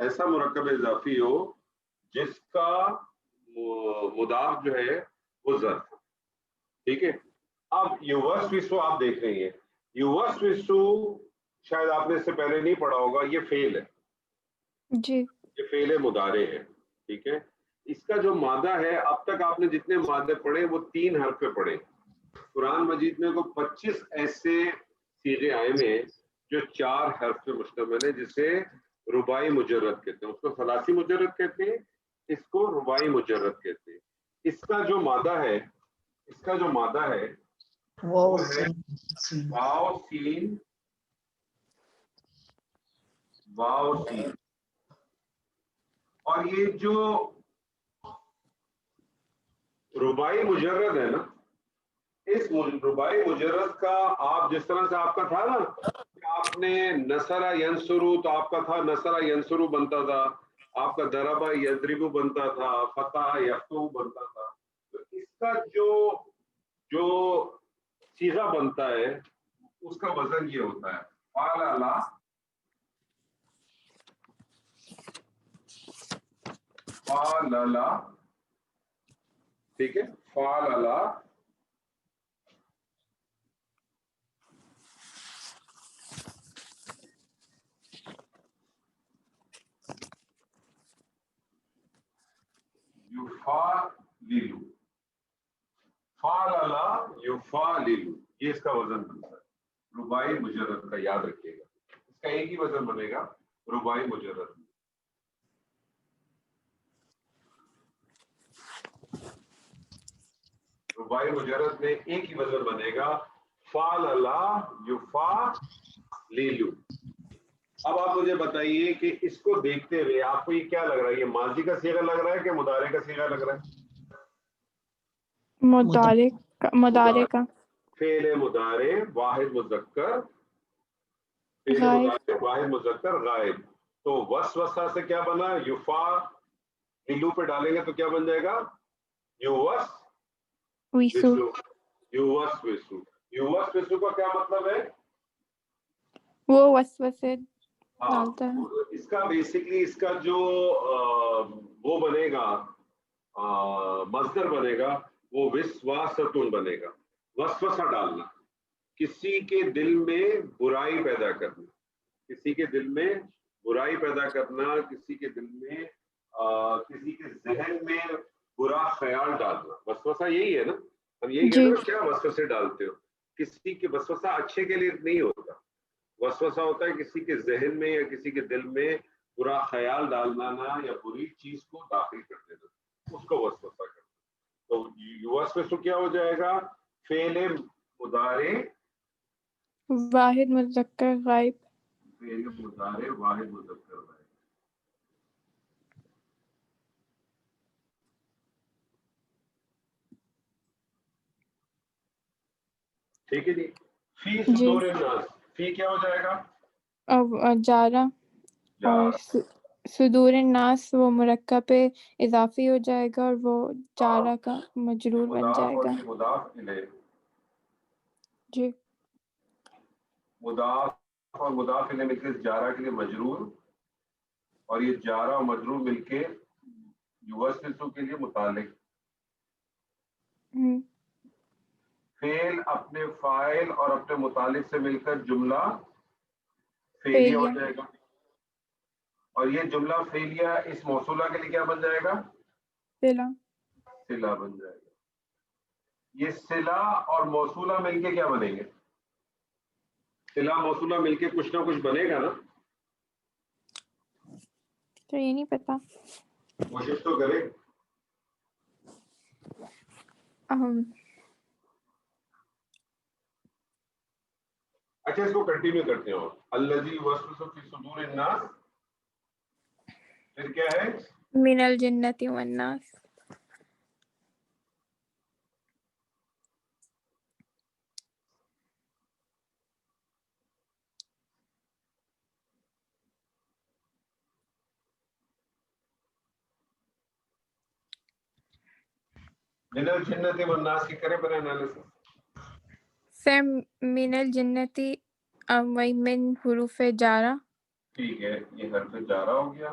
ایسا مرکب اضافی ہو جس کا مضاف جو ہے وہ ظرف. ٹھیک ہے. اب یوسوسو آپ دیکھ رہے ہیں, یوسوسو شاید آپ نے اس سے پہلے نہیں پڑھا ہوگا, یہ فعل ہے, جی یہ فعل مضارع ہے. ٹھیک ہے. اس کا جو مادہ ہے, اب تک آپ نے جتنے مادے پڑھے وہ 3 حرف پہ پڑھے. قرآن مجید میں کو 25 ایسے صیغے آئے ہیں جو 4 حرف پہ مشتمل ہے, جسے رباعی مجرد کہتے ہیں. اس کو ثلاثی مجرد کہتے ہیں, اس کو رباعی مجرد کہتے ہیں. اس کا جو مادہ ہے, اس کا جو مادہ ہے وہ وہ ہے واو سین واو سین. اور یہ جو رباعی مجرد ہے نا, اس رباعی مجرد کا آپ جس طرح سے آپ کا تھا نا کہ آپ نے نصرہ ینصرو, تو آپ کا تھا نصرہ ینصرو بنتا تھا, آپ کا ضربہ یضربو بنتا تھا, فتح یفتح بنتا تھا. تو اس کا جو صیغہ بنتا ہے اس کا وزن یہ ہوتا ہے فعللا فعللا. ٹھیک ہے. فعللا یفعللو, فعللا یفعللو, یہ اس کا وزن بنتا ہے رباعی مجرد کا. یاد رکھیے گا, اس کا ایک ہی وزن بنے گا رباعی مجرد. رباعی مجرد میں ایک ہی وزن بنے گا فعللا یفعللو. اب آپ مجھے بتائیے کہ اس کو دیکھتے ہوئے آپ کو یہ کیا لگ رہا ہے, یہ ماضی کا صیغہ لگ رہا ہے کہ مضارع کا صیغہ لگ رہا ہے؟ مضارع کا. فعل مضارع واحد مذکر, فعل غائب. مضارع واحد مذکر غائب. تو وسوسہ سے کیا بنا, یفعللو پہ ڈالیں گے تو کیا بن جائے گا ویسو. یوسوسو کا کیا مطلب ہے؟ وہ وسوسے ڈالتا ہے. اس کا بیسکلی اس کا جو وہ بنے گا مصدر بنے گا وہ وسواستن بنے گا. وسوسہ ڈالنا, کسی کے دل میں برائی پیدا کرنا, کسی کے دل میں برائی پیدا کرنا, کسی کے دل میں کسی کے ذہن میں برا خیال ڈالنا. وسوسہ یہی ہے نا, ہم یہی کہتے ہیں نا, کیا وسوسے ڈالتے ہو. کسی کے وسوسہ اچھے کے لیے نہیں ہوتا, وسوسہ ہوتا ہے کسی کے ذہن میں یا کسی کے دل میں برا خیال ڈالنا یا بری چیز کو داخل کر دینا, اس کو وسوسہ کرنا. تو وسوسہ کیا ہو جائے گا, فعل مضارع واحد مذکر غائب. فعل مضارع واحد مذکر غائب. ٹھیک ہے جی. فی صدور الناس, فی کیا ہو جائے گا, اور جارہ. اور صدور الناس وہ مرکب پہ اضافی ہو جائے گا اور وہ جارہ کا مجرور بن جائے گا. مضاف الیہ, جی. مضاف اور مضاف الیہ مل کے جارہ کے لیے مجرور, اور یہ جارہ اور مجرور مل کے یوسوسو کے لیے متعلق. فعل اپنے فاعل اور اپنے متعلق سے مل کر جملہ فعلیہ ہو جائے گا, اور یہ جملہ فعلیہ اس موصولہ کے لیے کیا بن جائے گا, صلہ بن جائے گا. یہ صلہ اور موصولہ مل کے کیا بنیں گے, صلہ موصولہ مل کے کچھ نہ کچھ بنے گا نا. تو یہ نہیں پتا, کوشش تو کریں. اچھا, اس کو کنٹینیو کرتے ہیں. الذی یوسوس فی صدور الناس, پھر کیا ہے, من الجنۃ والناس. من الجنۃ والناس کی کریں پر انالیسس. سیم من الجنتی من حروف جارہ. ٹھیک ہے, یہ حرف جارہ ہو گیا.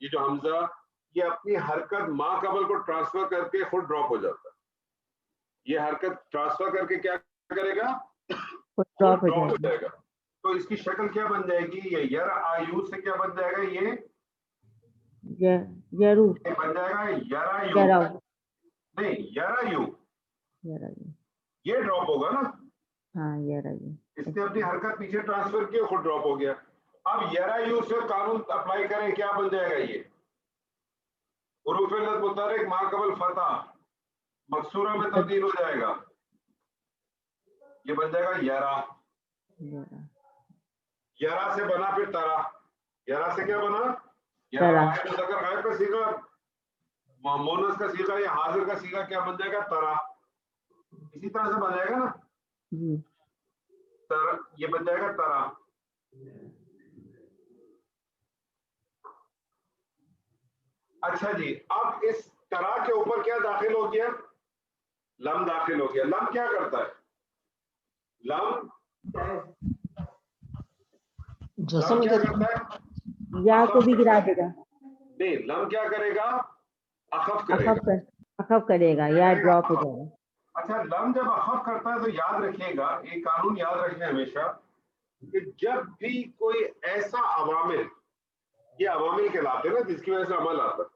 یہ جو حمزہ یہ اپنی حرکت ما قبل کو ٹرانسفر کر کے خود ڈراپ ہو جاتا ہے. یہ حرکت ٹرانسفر کر کے کیا کرے گا؟ خود ڈراپ ڈراپ ہو ہو جائے جائے گا. تو اس کی شکل کیا بن جائے گی؟ یہ یر آیو سے کیا بن جائے گا؟ یہ یرو بن جائے گا یرا یو. یرا نہیں یرا یو، یرا یہ ڈراپ ہوگا نا. ہاں یرا اس نے اپنی حرکت پیچھے ٹرانسفر کی خود ڈراپ ہو گیا. اب یرا یو سے قانون اپلائی کریں، کیا بن جائے گا؟ یہ حروف علت متحرک ما قبل فتح مکسورہ میں تبدیل ہو جائے گا. یہ بن جائے گا یرا. یرا سے بنا پھر ترا. یرا سے کیا بنا؟ یرا مذکر غائب کا صیغہ، مونث کا صیغہ یا حاضر کا صیغہ کیا بن جائے گا؟ ترا. اسی طرح سے بن جائے گا نا. یہ بن جائے گا ترا. اچھا جی، اب اس ترا کے اوپر کیا داخل ہو گیا؟ لم داخل ہو گیا. لم کیا کرتا ہے؟ لم کیا کرتا ہے؟ یا کو بھی گرا دے گا. نہیں، لم کیا کرے گا؟ اخف کرے گا. اخف کرے گا یا ڈراپ ہو جائے گا. اچھا، لم جب اخف کرتا ہے تو یاد رکھیے گا، ایک قانون یاد رکھیں ہمیشہ کہ جب بھی کوئی ایسا عوامل، یہ عوامل کہلاتے ہیں نا جس کی وجہ سے عمل آتا ہے،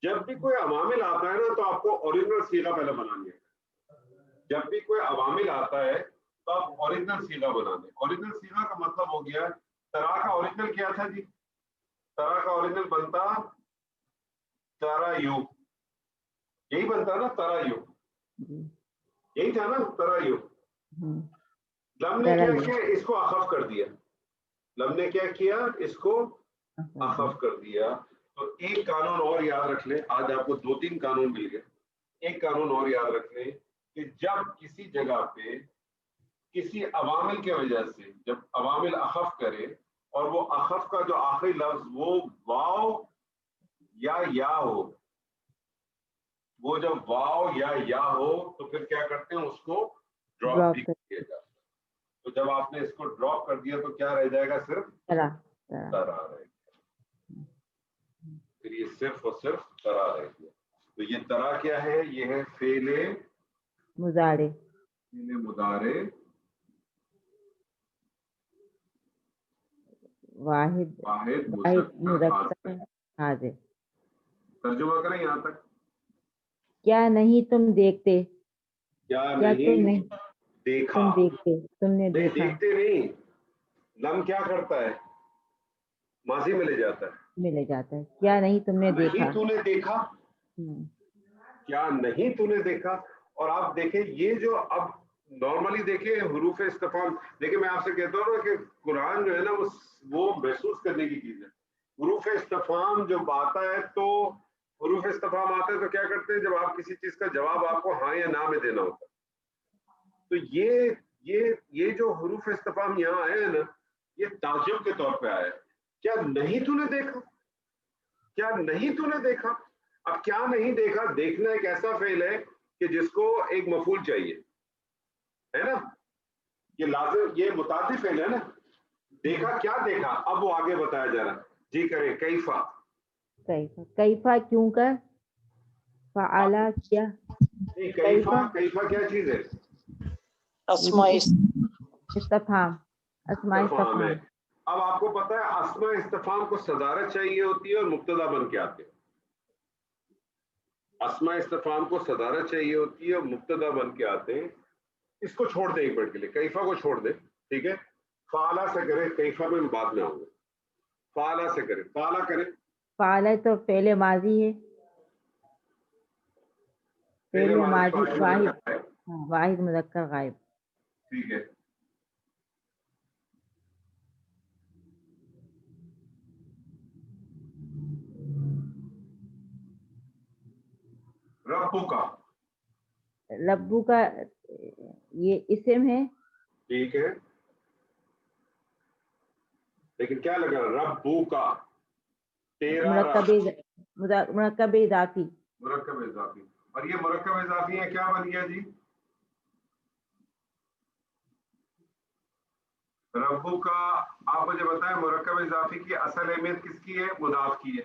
جب بھی کوئی عوامل آتا ہے نا تو آپ کو اوریجنل صیغہ پہلے بنانی ہے. جب بھی کوئی عوامل آتا ہے تو آپ اوریجنل صیغہ بنا دیں. اوریجنل صیغہ کا مطلب ہو گیا، ترا کا اوریجنل کیا تھا جی؟ ترا کا اوریجنل بنتا ترا یو. یہی بنتا نا ترا یو، یہی تھا نا ترا یو. لم نے کیا کیا؟ اس کو اخف کر دیا. لم نے کیا کیا؟ اس کو اخف کر دیا. تو ایک قانون اور یاد رکھ لیں، آج آپ کو 2-3 قانون مل گئے. ایک قانون اور یاد رکھ لیں کہ جب کسی جگہ پہ کسی عوامل کی وجہ سے جب عوامل اخف کرے اور وہ اخف کا جو آخری لفظ وہ واو یا ہو، وہ جب واو یا ہو تو پھر کیا کرتے ہیں؟ اس کو ڈراپ کیے گا. تو جب آپ نے اس کو ڈراپ کر دیا تو کیا رہ جائے گا؟ صرف ترا رہے گا. پھر یہ صرف اور صرف ترا رہ گیا. تو یہ ترا کیا ہے؟ یہ ہے فعل مضارع. فعل مضارع واحد مذکر حاضر. ترجمہ کریں یہاں تک. کیا نہیں تم دیکھتے؟ کیا تم نہیں دیکھا؟ تم دیکھتے، تم نے دیکھا. دیکھتے نہیں. لم کیا کرتا ہے؟ ماضی میں لے جاتا ہے. ملے جاتا ہے. کیا نہیں تم نے دیکھا؟ نہیں تو نے دیکھا. کیا نہیں تو نے دیکھا. اور آپ دیکھیں یہ جو اب نارملی دیکھیں حروف استفہام، دیکھیں میں آپ سے کہتا ہوں نا کہ قرآن جو ہے نا وہ محسوس کرنے کی چیز ہے. حروف استفہام جب آتا ہے تو حروف استفہام آتا ہے تو کیا کرتے ہیں؟ جب آپ کسی چیز کا جواب آپ کو ہاں یا نہ میں دینا ہوتا ہے. تو یہ جو حروف استفہام یہاں آئے ہیں نا، یہ تعجب کے طور پہ آیا ہے. کیا نہیں تو نے دیکھا؟ کیا نہیں تو نے دیکھا؟ اب کیا نہیں دیکھا، دیکھنا ایک ایسا فعل ہے کہ جس کو ایک مفعول چاہیے، ہے نا. یہ لازم، یہ متعدی فعل ہے نا. دیکھا، کیا دیکھا؟ اب وہ آگے بتایا جا رہا. جی کریں. کیفا. کیفا کیوں کر؟ فعلا کیا؟ کیفا کیا چیز ہے؟ اسماء استفہام. اسماء استفہام. اب آپ کو پتا ہے اسماء استفہام کو صدارت چاہیے ہوتی ہے اور مبتدا بن کے آتے ہیں. اسماء استفہام کو صدارت چاہیے ہوتی ہے اور مبتدا بن کے آتے ہیں. اس کو چھوڑ دیں ایک منٹ کے لیے، کیفا کو چھوڑ دیں، ٹھیک ہے. فعلا سے کریں. کیفا میں بعد میں آؤں گا. فعلا سے کریں. فعلا کریں. فعلا تو فعل ماضی ہے. فعل ماضی واحد مذکر غائب. ٹھیک ہے. ربو کا یہ اسم ہے. ٹھیک ہے، لیکن کیا لگا؟ ربو کا مرکب اضافی. مرکب اضافی. اور یہ مرکب اضافی ہے، کیا بن گیا جی؟ ربو کا. آپ مجھے بتائیں مرکب اضافی کی اصل اہمیت کس کی ہے؟ مضاف کی ہے.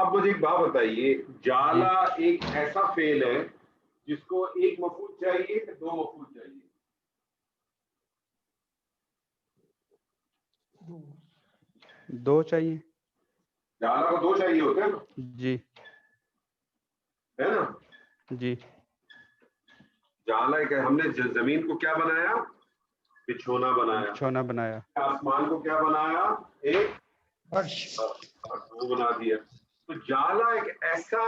اب مجھے ایک بات بتائیے، جالا ایک ایسا فعل ہے جس کو ایک مفعول چاہیے کہ دو مفعول چاہیے؟ دو چاہیے. جالا کو دو چاہیے ہوتے ہیں نا، جی ہے نا. جی جالا ایک ہم نے زمین کو کیا بنایا؟ بچھونا بنایا. چھونا بنایا. آسمان کو کیا بنایا؟ ایک فرش. وہ بنا دیا. تو جالا ایک ایسا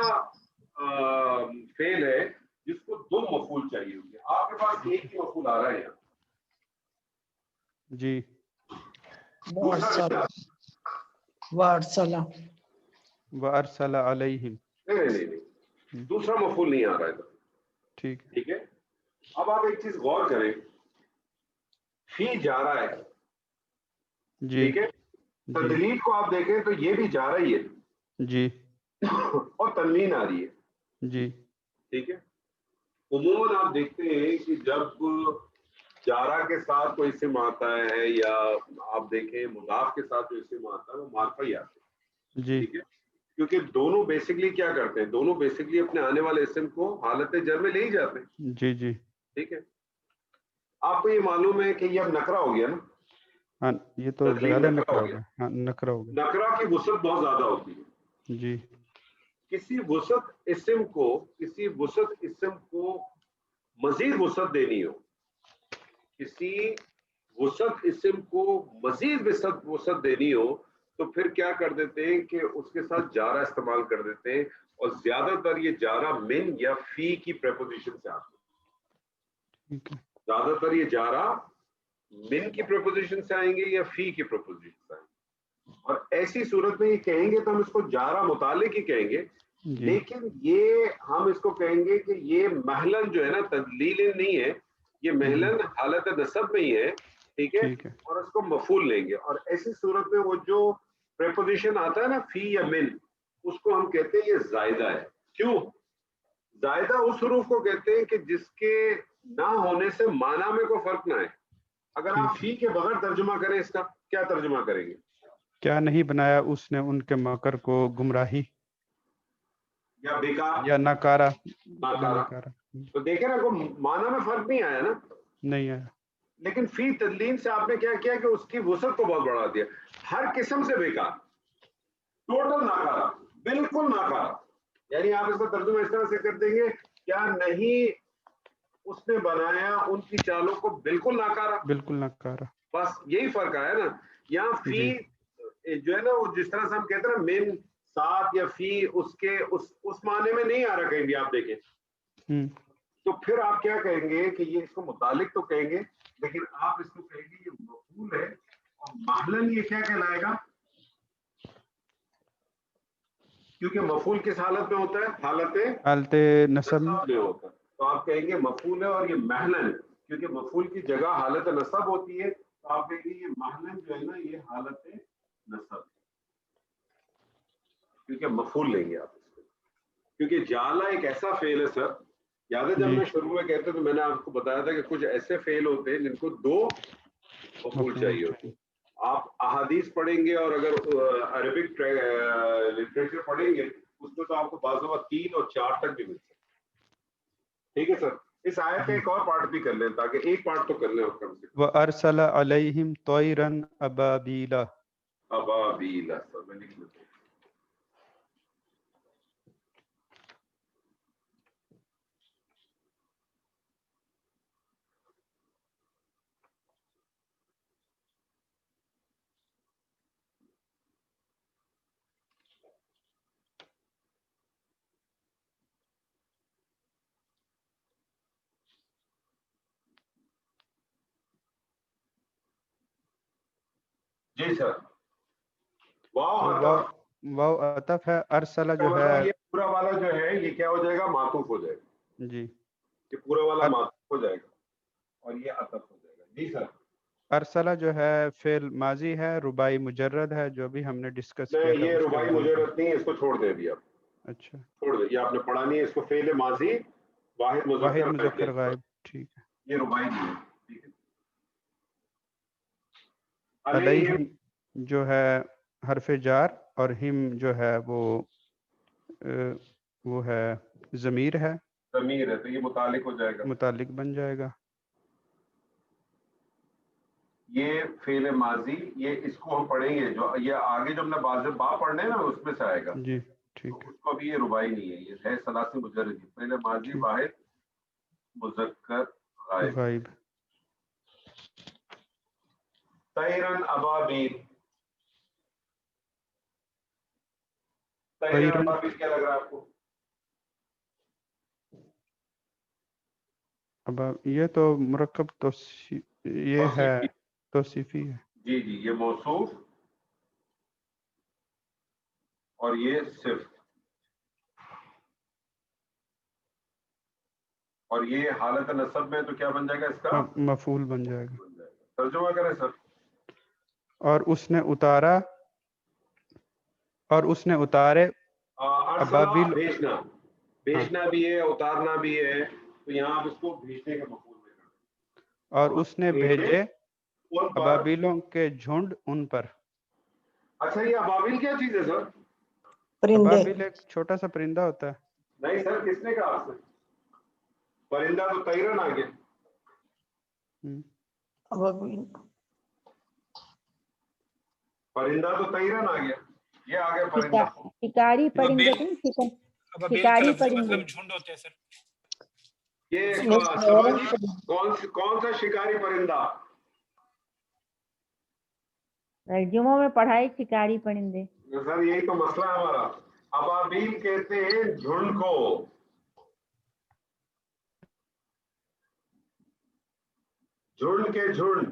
فعل ہے جس کو دو مفعول چاہیے ہوگی. آپ کے پاس ایک ہی مفعول آ رہا ہے یہاں. جی وارسلہ وارسل علیہم. نہیں دوسرا مفعول نہیں آ رہا ہے. ٹھیک ٹھیک ہے. اب آپ ایک چیز غور کریں، فی جا رہا ہے. جی ٹھیک ہے. جی تدلیل کو آپ دیکھیں تو یہ بھی جا رہی ہے جی اور تنوین آ رہی ہے. جی ٹھیک ہے. عموماً آپ دیکھتے ہیں کہ جب جارا کے ساتھ کوئی اسم آتا ہے یا آپ دیکھیں مضاف کے ساتھ جو اسم آتا ہے وہ معرفہ ہی آتا ہے. جی ٹھیک ہے. کیونکہ دونوں بیسکلی کیا کرتے ہیں، دونوں بیسکلی اپنے آنے والے اسم کو حالت جر میں لے ہی جاتے ہیں. جی جی. ٹھیک ہے. آپ کو یہ معلوم ہے کہ یہ اب نکرہ ہو گیا نا. ہاں یہ تو تدلیل زیادہ نکرہ نکرہ ہو ہو گیا. گیا. ہاں نکرہ ہو گیا. نکرہ کی وسعت بہت زیادہ ہوتی ہے. جی کسی وسعت اسم کو مزید وسعت دینی ہو، کسی وسعت اسم کو مزید وسعت دینی ہو تو پھر کیا کر دیتے ہیں کہ اس کے ساتھ جارا استعمال کر دیتے ہیں. اور زیادہ تر یہ جارا من یا فی کی پریپوزیشن سے آتے ہیں. ٹھیک ہے. زیادہ تر یہ جارا من کی پریپوزیشن سے آئیں گے یا فی کی پریپوزیشن سے آئیں گے. اور ایسی صورت میں یہ کہیں گے تو ہم اس کو جارا متعلق ہی کہیں گے. جی لیکن یہ ہم اس کو کہیں گے کہ یہ محلن جو ہے نا تدلیل نہیں ہے، یہ محلن حالت نصب میں ہی ہے. ٹھیک ہے. ٹھیک ہے. اور اس کو مفعول لیں گے. اور ایسی صورت میں وہ جو پریپوزیشن آتا ہے نا فی یا من، اس کو ہم کہتے ہیں یہ زائدہ ہے. کیوں زائدہ؟ اس حروف کو کہتے ہیں کہ جس کے نہ ہونے سے معنی میں کوئی فرق نہ ہے. اگر آپ ٹھیک ہے. فی کے بغیر ترجمہ کریں اس کا کیا ترجمہ کریں گے؟ کیا نہیں بنایا اس نے ان کے مکر کو گمراہی یا بیکار یا ناکارہ. ناکارہ. تو دیکھیں نا کوئی معنی میں فرق نہیں آیا نا. نہیں آیا. لیکن فی تدلیم سے آپ نے کیا کیا کہ اس کی وسعت کو بہت بڑھا دیا. ہر قسم سے بیکار، ٹوٹل ناکارہ، بالکل ناکارہ. یعنی آپ اس کا ترجمہ اس طرح سے کر دیں گے، کیا نہیں اس نے بنایا ان کی چالوں کو بالکل ناکارہ. بالکل ناکارہ. بس یہی فرق آیا نا. یہاں فی جو ہے نا وہ جس طرح سے ہم کہتے ہیں نا من ساتھ یا فی، اس کے اس معنی میں نہیں آ رہا کہیں بھی. آپ دیکھیں تو پھر آپ کیا کہیں گے کہ یہ اس کو متعلق تو کہیں گے، لیکن آپ اس کو کہیں گے یہ مفعول ہے. اور محلن یہ کیا کہلائے گا؟ کیونکہ مفعول کس حالت میں ہوتا ہے؟ حالت نصب میں ہوتا ہے. تو آپ کہیں گے مفعول ہے اور یہ محلن، کیونکہ مفعول کی جگہ حالت نصب ہوتی ہے. تو آپ کہیں گے یہ محلن جو ہے نا یہ حالت نصب، کیونکہ مفعول لیں گے آپ اس کو. کیونکہ جالا ایک ایسا فعل ہے سر، یاد ہے جب میں شروع میں کہتے تو میں نے آپ کو بتایا تھا کہ کچھ ایسے فعل ہوتے ہیں جن کو دو مفعول چاہیے ہوتے ہیں. آپ احادیث پڑھیں گے اور اگر عربک لٹریچر پڑھیں گے اس میں تو آپ کو بعض اوقات 3 اور 4 تک بھی مل سکتے. ٹھیک ہے سر. اس آیت کا ایک اور پارٹ بھی کر لیں تاکہ ایک پارٹ تو کر لیں. اور کم سے کم وَأَرْسَلَ عَلَيْهِمْ طَيْرًا أَبَابِيلَ. ابابیل سر میں لکھ لیتا ہوں. جی سر. واو عطف ہے. ارسلہ جو ہے یہ پورا والا جو ہے یہ کیا ہو جائے گا؟ معطوف ہو جائے گا. جی یہ پورا والا معطوف ہو جائے گا اور یہ عطف ہو جائے گا. جی سر. ارسلہ جو ہے فعل ماضی ہے، رباعی مجرد ہے، جو بھی ہم نے ڈسکس کیا نہیں تھا. یہ رباعی مجرد نہیں ہے، اس کو چھوڑ دیں ابھی. آپ اچھا چھوڑ دیں، یہ آپ نے پڑھا نہیں ہے. اس کو فعل ماضی واحد مذکر غائب. ٹھیک ہے. یہ رباعی نہیں ہے. ٹھیک ہے. علیہم جو ہے حرف جار اور ہم جو ہے وہ وہ ہے ضمیر ہے, ضمیر ہے تو یہ متعلق ہو جائے گا. متعلق بن جائے گا. یہ فعل ماضی، یہ اس کو ہم پڑھیں گے، جو یہ آگے جو ہم نے با پڑھنے نا اس میں سے آئے گا. جی ٹھیک ہے. اس کو بھی یہ رباعی نہیں ہے، یہ ہے ثلاثی مجرد. فعل ماضی ٹھیک. واحد مذکر غائب. غائب. طیرن ابابیل. طیرن طیرن ابابیل کیا لگ رہا ہے آپ کو؟ اب یہ تو مرکب یہ ہے توصیفی ہے. جی جی، یہ موصوف اور یہ صفت، اور یہ حالت نصب میں تو کیا بن جائے گا اس کا؟ مفعول بن جائے گا. ترجمہ کریں سر. اور اس نے اتارا، اور اس نے اتارے ابابیل. بھیجنا، بھیجنا بھی ہے، اتارنا بھی ہے، تو یہاں آپ اس کو بھیجنے کے مفعول میں کریں. اور اس نے بھیجے ان پر. ابابیلوں کے جھنڈ ان پر. اچھا یہ ابابیل کیا چیز ہے سر؟ پرندے. ابابیل ایک چھوٹا سا پرندہ ہوتا ہے. نہیں سر، کس نے کہا سر؟ پرندہ تو طیرن آ گیا. ابابیل. پرندہ تو طیرن آ گیا، یہ آ گیا پرندہ. شکاری پرندے ابابیل تھے، ابابیل کا شکاری لفظی پرندے. مطلب جھنڈ ہوتے ہیں سر. یہ نہیں، سبا جی کون سا شکاری پرندہ؟ ترجموں میں پڑھائی شکاری پرندے. سر یہی تو مسئلہ ہے ہمارا. ابابیل کہتے ہیں جھنڈ کو. جھنڈ کے جھنڈ.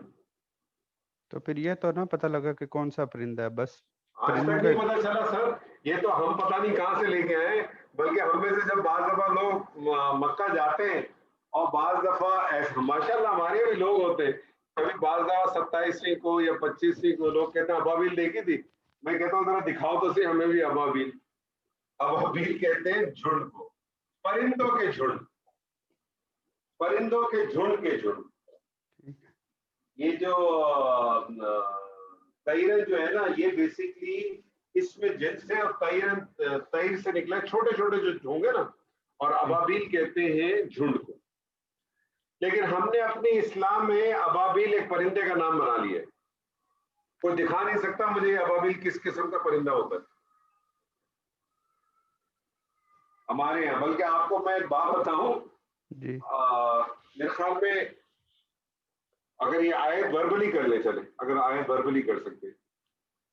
تو پھر یہ تو نہ پتہ لگا کہ کون سا پرندہ ہے. بس آج پرندوں تک کے نہیں پتا چلا سر. یہ تو ہم پتہ نہیں کہاں سے لے کے آئے، بلکہ ہم میں سے جب بعض دفعہ لوگ مکہ جاتے ہیں اور بعض دفعہ ماشاء اللہ ہمارے بھی لوگ ہوتے ہیں، کبھی بعض دفعہ 27ویں کو یا 25ویں کو لوگ کہتے ہیں ابابیل دیکھی تھی. میں کہتا ہوں ذرا دکھاؤ تو صحیح ہمیں بھی ابابیل. ابابیل کہتے ہیں جھنڈ کو، پرندوں کے جھنڈ، پرندوں کے جھنڈ کے جھنڈ. یہ جو طیرن جو ہے نا، یہ بیسیکلی اس میں جنس ہے، اور طیر سے نکلا ہے، چھوٹے چھوٹے جو ہوں گے نا، اور ابابیل کہتے ہیں جھنڈ کو. لیکن ہم نے اپنے اسلام میں ابابیل ایک پرندے کا نام بنا لیا ہے. کوئی دکھا نہیں سکتا مجھے ابابیل کس قسم کا پرندہ ہوتا ہے ہمارے یہاں. بلکہ آپ کو میں ایک بات بتاؤں، جی میرے خیال میں اگر یہ آیت وربلی کر لیں، چلے اگر آیت وربلی کر سکتے،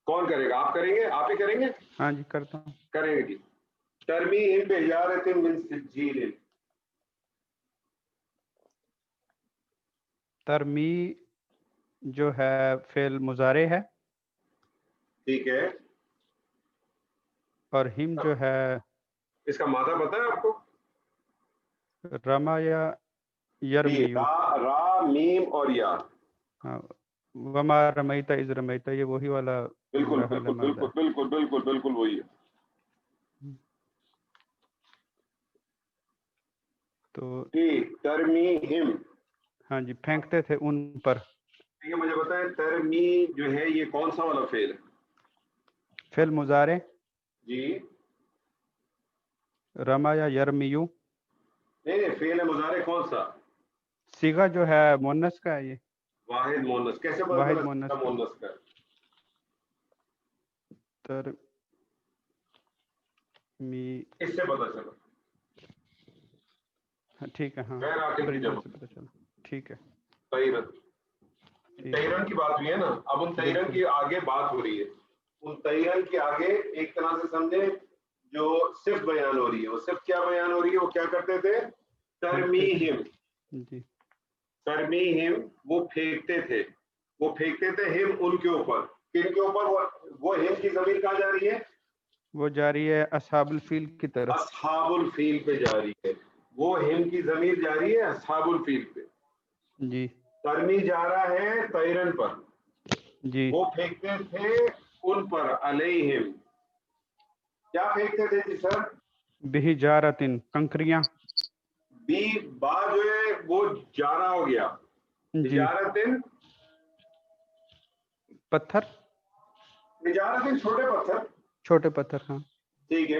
کون کرے گا؟ آپ کریں گے؟ آپ ہی کریں گے؟ ہاں جی کرتا ہوں. کریں گے جی. ترمیہم بحجارۃ من سجیل. ترمی جو ہے فعل مضارع ہے، ٹھیک ہے. اور ہم جو ہے اس کا مادہ پتہ ہے آپ کو؟ رما یا یرمیو. را میم اور یا. ہاں، وما رمیتا اذ رمیتا، یہ وہی والا بالکل میرا خیال ہے بالکل مادہ بالکل بالکل بالکل بالکل وہی ہے. تو ترمیہم. ہاں جی، پھینکتے تھے ان پر. ٹھیک ہے، مجھے بتائیں ترمی جو ہے یہ کون سا والا فعل ہے؟ فعل مضارع جی رما یا یرمیو. نہیں، فعل مضارع کون سا؟ صیغہ جو ہے مؤنث کا ہے. یہ واحد مؤنث. کیسے پتہ واحد چلا مؤنث کا. مؤنث کا؟ می اس سے پتہ چلا. ٹھیک ہے. ہاں غیر عاقل کی پرندوں جمع. سے پتہ چلا. ٹھیک ہے. طیرن. ٹھیک. طیرن کی بات ہوئی ہے نا، اب ان طیرن بالکل. کی آگے بات ہو رہی ہے. ان طیرن کی آگے ایک طرح سے سمجھے جو صفت بیان ہو رہی ہے. وہ صفت کیا بیان ہو رہی ہے؟ وہ کیا کرتے تھے؟ ترمیہم. جی ترمیہم، وہ پھینکتے تھے. وہ پھینکتے تھے ہم ان کے اوپر. کن کے اوپر؟ وہ ہم کی ضمیر کہاں جا رہی ہے؟ وہ جاری ہے اصحاب الفیل کی طرف. اصحاب الفیل پہ جا رہی ہے. وہ ہم کی ضمیر جا رہی ہے اصحاب الفیل پہ. جی ترمی جا رہا ہے طیرن پر. جی وہ پھینکتے تھے ان پر. علیہم کیا پھینکتے تھے جی سر؟ بحجارۃ، کنکریاں. با جو ہے وہ جارا ہو گیا. جی حجارۃ، پتھر. حجارۃ چھوٹے پتھر. چھوٹے پتھر. ہاں ٹھیک ہے.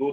2